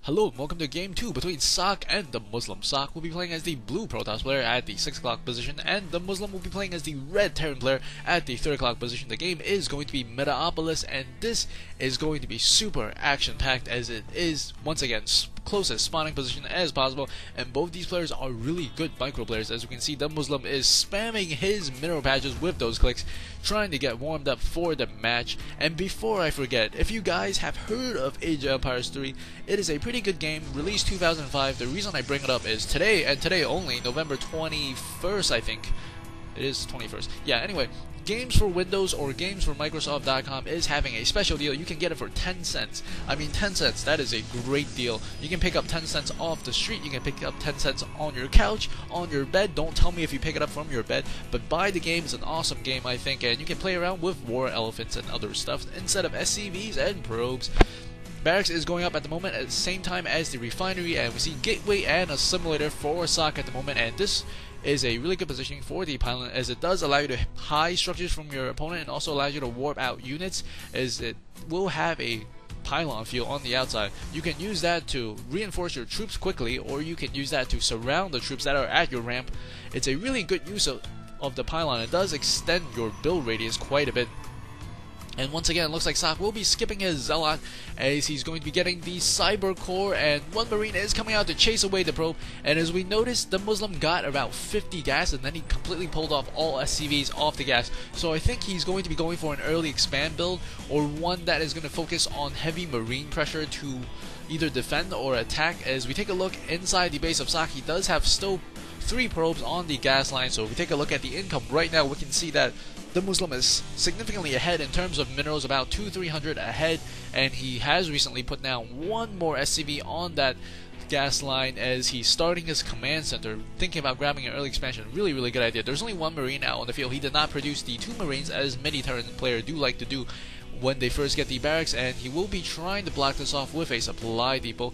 Hello and welcome to Game 2 between Socke and DeMuslim. Socke will be playing as the blue Protoss player at the 6 o'clock position, and DeMuslim will be playing as the red Terran player at the 3 o'clock position. The game is going to be Metalopolis, and this is going to be super action-packed as it is, once again, closest spawning position as possible, and both these players are really good micro players. As we can see, DeMuslim is spamming his mineral patches with those clicks, trying to get warmed up for the match. And before I forget, if you guys have heard of Age of Empires 3, it is a pretty good game, released 2005. The reason I bring it up is today, and today only, November 21st, I think. It is 21st. Yeah, anyway, Games for Windows or Games for Microsoft.com is having a special deal. You can get it for 10 cents. I mean, 10 cents, that is a great deal. You can pick up 10 cents off the street. You can pick up 10 cents on your couch, on your bed. Don't tell me if you pick it up from your bed, but buy the game. It's an awesome game, I think, and you can play around with war elephants and other stuff instead of SCVs and probes. Barracks is going up at the moment at the same time as the refinery, and we see gateway and assimilator for Socke at the moment, and this is a really good positioning for the pylon, as it does allow you to hide structures from your opponent and also allows you to warp out units, as it will have a pylon field on the outside. You can use that to reinforce your troops quickly, or you can use that to surround the troops that are at your ramp. It's a really good use of the pylon. It does extend your build radius quite a bit. And once again, it looks like Socke will be skipping his Zealot, as he's going to be getting the Cyber Core, and one Marine is coming out to chase away the probe. And as we noticed, DeMuslim got about 50 gas, and then he completely pulled off all SCVs off the gas. So I think he's going to be going for an early expand build, or one that is going to focus on heavy Marine pressure to either defend or attack. As we take a look inside the base of Socke, he does have still 3 probes on the gas line. So if we take a look at the income right now, we can see that DeMuslim is significantly ahead in terms of minerals, about 200-300 ahead, and he has recently put down one more SCV on that gas line as he's starting his command center, thinking about grabbing an early expansion. Really good idea. There's only 1 Marine out on the field. He did not produce the 2 Marines, as many Terran players do like to do when they first get the barracks, and he will be trying to block this off with a supply depot.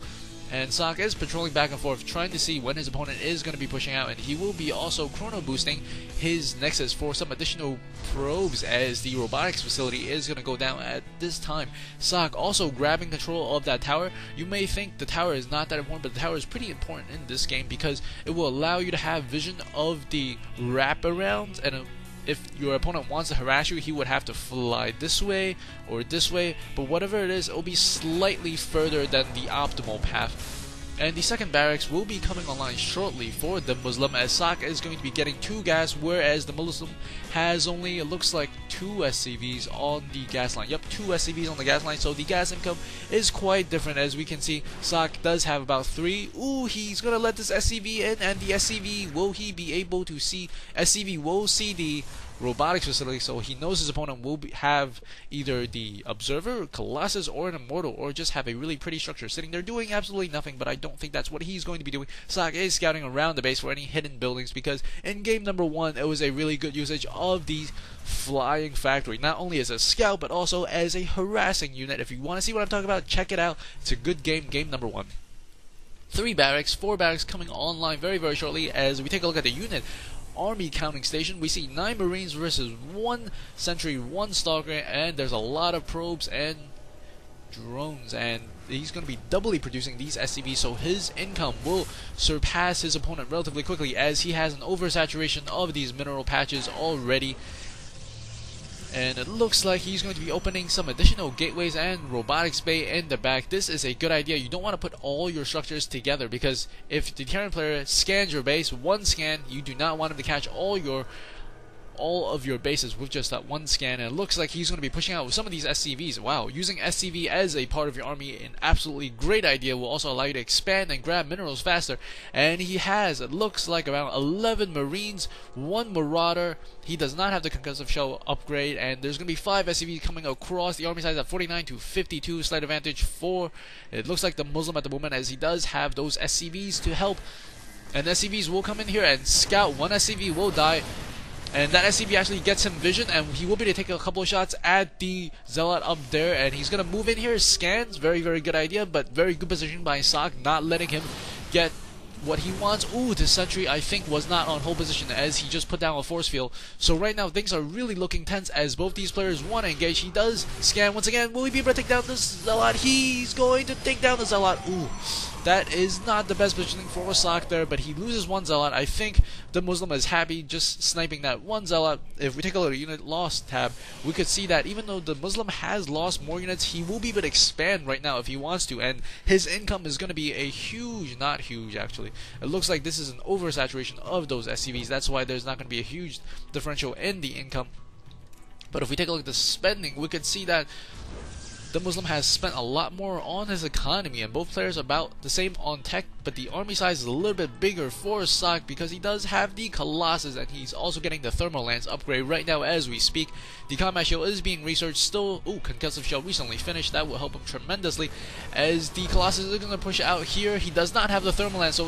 And Socke is patrolling back and forth, trying to see when his opponent is going to be pushing out, and he will be also chrono boosting his Nexus for some additional probes, as the robotics facility is going to go down at this time. Socke also grabbing control of that tower. You may think the tower is not that important, but the tower is pretty important in this game because it will allow you to have vision of the wraparound, and if your opponent wants to harass you, he would have to fly this way or this way, but whatever it is, it will be slightly further than the optimal path. And the second barracks will be coming online shortly for DeMuslim, as Socke is going to be getting 2 gas, whereas DeMuslim has only, it looks like, 2 SCVs on the gas line. Yep, 2 SCVs on the gas line, so the gas income is quite different. As we can see, Socke does have about 3. Ooh, he's gonna let this SCV in, and the SCV, will he be able to see? SCV will see the robotics facility, so he knows his opponent will have either the Observer, Colossus, or an Immortal, or just have a really pretty structure sitting there doing absolutely nothing, but I don't think that's what he's going to be doing. Socke is scouting around the base for any hidden buildings, because in game number 1, it was a really good usage of the flying factory, not only as a scout, but also as a harassing unit. If you want to see what I'm talking about, check it out. It's a good game, game number 1. 3 barracks, 4 barracks coming online very shortly. As we take a look at the unit army counting station, we see 9 Marines versus 1 Sentry, 1 Stalker, and there's a lot of probes and drones, and he's going to be doubly producing these SCVs, so his income will surpass his opponent relatively quickly, as he has an oversaturation of these mineral patches already. And it looks like he's going to be opening some additional gateways and robotics bay in the back. This is a good idea. You don't want to put all your structures together, because if the Terran player scans your base, 1 scan, you do not want him to catch all of your bases with just that 1 scan. And it looks like he's going to be pushing out with some of these SCVs. Wow, using SCV as a part of your army, an absolutely great idea, will also allow you to expand and grab minerals faster. And he has, it looks like, around 11 Marines, 1 Marauder. He does not have the concussive shell upgrade, and there's going to be 5 SCVs coming across the army size at 49 to 52, slight advantage for, it looks like, DeMuslim at the moment, as he does have those SCVs to help. And SCVs will come in here and scout. 1 SCV will die, and that SCV actually gets him vision, and he will be able to take a couple of shots at the Zealot up there, and he's going to move in here, scans, very good idea, but very good position by Socke, not letting him get what he wants. Ooh, the sentry I think was not on hold position as he just put down a force field. So right now things are really looking tense as both these players want to engage. He does scan once again. Will he be able to take down the Zealot? He's going to take down the Zealot. Ooh, that is not the best positioning for Socke there, but he loses one Zealot. I think the Muslim is happy just sniping that one Zealot. If we take a look at unit loss tab, we could see that even though the Muslim has lost more units, he will be able to expand right now if he wants to, and his income is going to be a huge, not huge actually. It looks like this is an oversaturation of those SCVs. That's why there's not going to be a huge differential in the income. But if we take a look at the spending, we could see that the Muslim has spent a lot more on his economy, and both players are about the same on tech, but the army size is a little bit bigger for Socke because he does have the Colossus, and he's also getting the Thermal Lance upgrade right now as we speak. The Combat Shield is being researched still. Ooh, Concussive Shell recently finished. That will help him tremendously as the Colossus is going to push out here. He does not have the Thermal Lance, so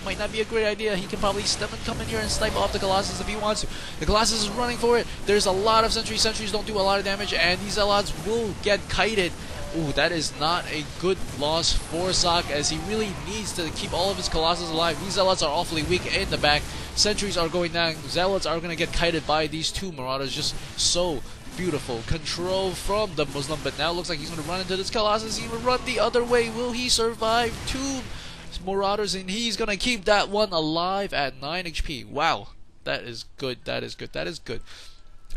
might not be a great idea. He can probably step and come in here and snipe off the Colossus if he wants to. The Colossus is running for it. There's a lot of sentries. Sentries don't do a lot of damage, and these Zealots will get kited. Ooh, that is not a good loss for Socke as he really needs to keep all of his Colossus alive. These Zealots are awfully weak in the back. Sentries are going down. Zealots are going to get kited by these two Marauders. Just so beautiful control from the Muslim, but now it looks like he's going to run into this Colossus. He will run the other way. Will he survive? Two Marauders, and he's going to keep that one alive at 9 HP. Wow, that is good. That is good. That is good.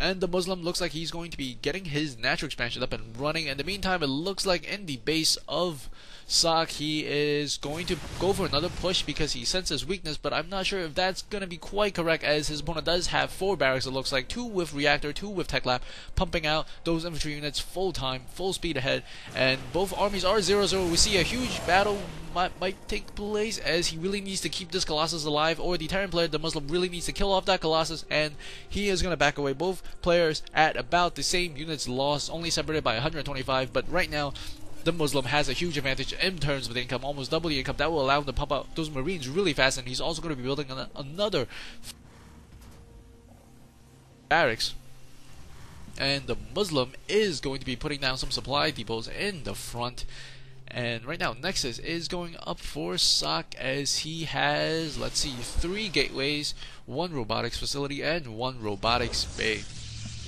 And the Muslim looks like he's going to be getting his natural expansion up and running. In the meantime, it looks like in the base of Socke, he is going to go for another push because he senses weakness, but I'm not sure if that's going to be quite correct as his opponent does have 4 barracks, it looks like, 2 with reactor, 2 with tech lab, pumping out those infantry units full time, full speed ahead, and both armies are 0-0. We see a huge battle might take place as he really needs to keep this Colossus alive, or the Terran player, the Muslim, really needs to kill off that Colossus, and he is going to back away. Both players at about the same units lost, only separated by 125, but right now the Muslim has a huge advantage in terms of the income, almost double the income. That will allow him to pump out those Marines really fast, and he's also going to be building another barracks. And the Muslim is going to be putting down some supply depots in the front. And right now, Nexus is going up for Socke as he has, let's see, 3 gateways, 1 robotics facility, and 1 robotics bay.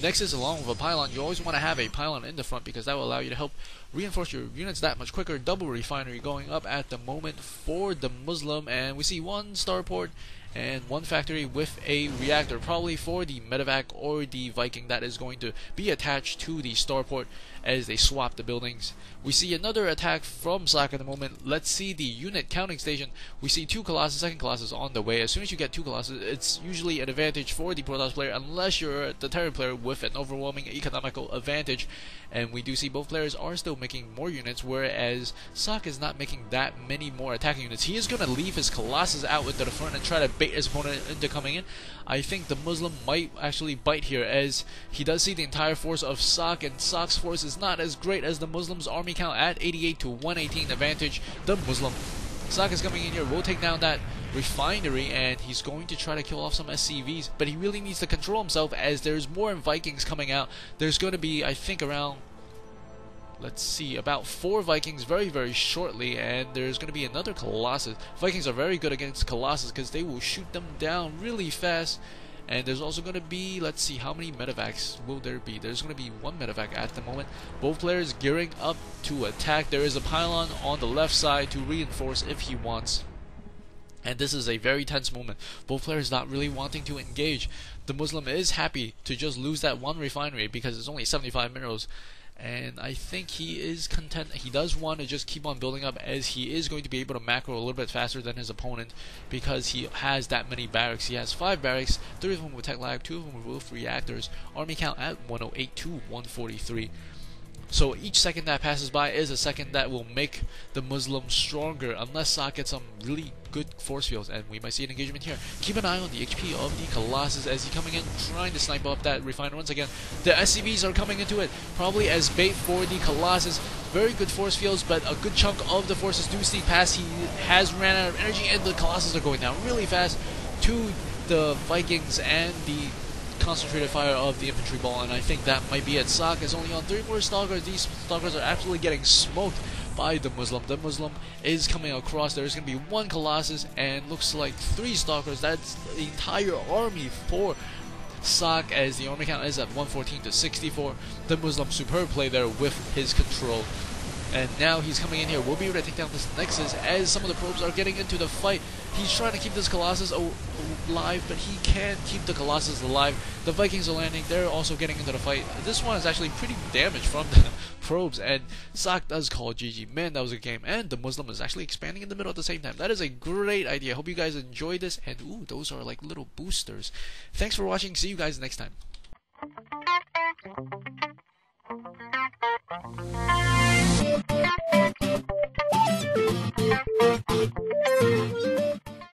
Nexus, along with a pylon, you always want to have a pylon in the front because that will allow you to help reinforce your units that much quicker. Double refinery going up at the moment for the Muslim, and we see 1 starport and 1 factory with a reactor, probably for the medevac or the Viking that is going to be attached to the starport as they swap the buildings. We see another attack from Socke at the moment. Let's see the unit counting station. We see 2 Colossus, second Colossus on the way. As soon as you get 2 Colossus, it's usually an advantage for the Protoss player unless you're the Terran player with an overwhelming economical advantage. And we do see both players are still making more units, whereas Socke is not making that many more attacking units. He is going to leave his Colossus out into the front and try to bait his opponent into coming in. I think the Muslim might actually bite here as he does see the entire force of Socke, and Socke's force is not as great as the Muslim's army count at 88 to 118 advantage. The Muslim. Socke is coming in here, will take down that refinery, and he's going to try to kill off some SCVs, but he really needs to control himself as there's more Vikings coming out. There's going to be, I think, around, let's see, about 4 Vikings very, very shortly, and there's going to be another Colossus. Vikings are very good against Colossus because they will shoot them down really fast. And there's also going to be, let's see, how many medevacs will there be? There's going to be 1 medevac at the moment. Both players gearing up to attack. There is a pylon on the left side to reinforce if he wants. And this is a very tense moment. Both players not really wanting to engage. The Muslim is happy to just lose that 1 refinery because it's only 75 minerals. And I think he is content. He does want to just keep on building up as he is going to be able to macro a little bit faster than his opponent because he has that many barracks. He has 5 barracks, 3 of them with tech lag, 2 of them with reactors. Army count at 108 to 143. So each second that passes by is a second that will make the Muslim stronger unless Socke gets some really good force fields, and we might see an engagement here. Keep an eye on the HP of the Colossus as he's coming in, trying to snipe up that refiner once again. The SCVs are coming into it, probably as bait for the Colossus. Very good force fields, but a good chunk of the forces do sneak past. He has ran out of energy, and the Colossus are going down really fast to the Vikings and the concentrated fire of the infantry ball, and I think that might be it. Socke is only on 3 more Stalkers. These Stalkers are absolutely getting smoked by the Muslim. The Muslim is coming across. There's going to be 1 Colossus and looks like 3 Stalkers. That's the entire army for Socke, as the army count is at 114 to 64. The Muslim superb play there with his control. And now he's coming in here. We'll be able to take down this Nexus as some of the probes are getting into the fight. He's trying to keep this Colossus alive, but he can't keep the Colossus alive. The Vikings are landing. They're also getting into the fight. This one is actually pretty damaged from the probes, and Socke does call GG. Man, that was a game. And the Muslim is actually expanding in the middle at the same time. That is a great idea. Hope you guys enjoyed this. And ooh, those are like little boosters. Thanks for watching. See you guys next time.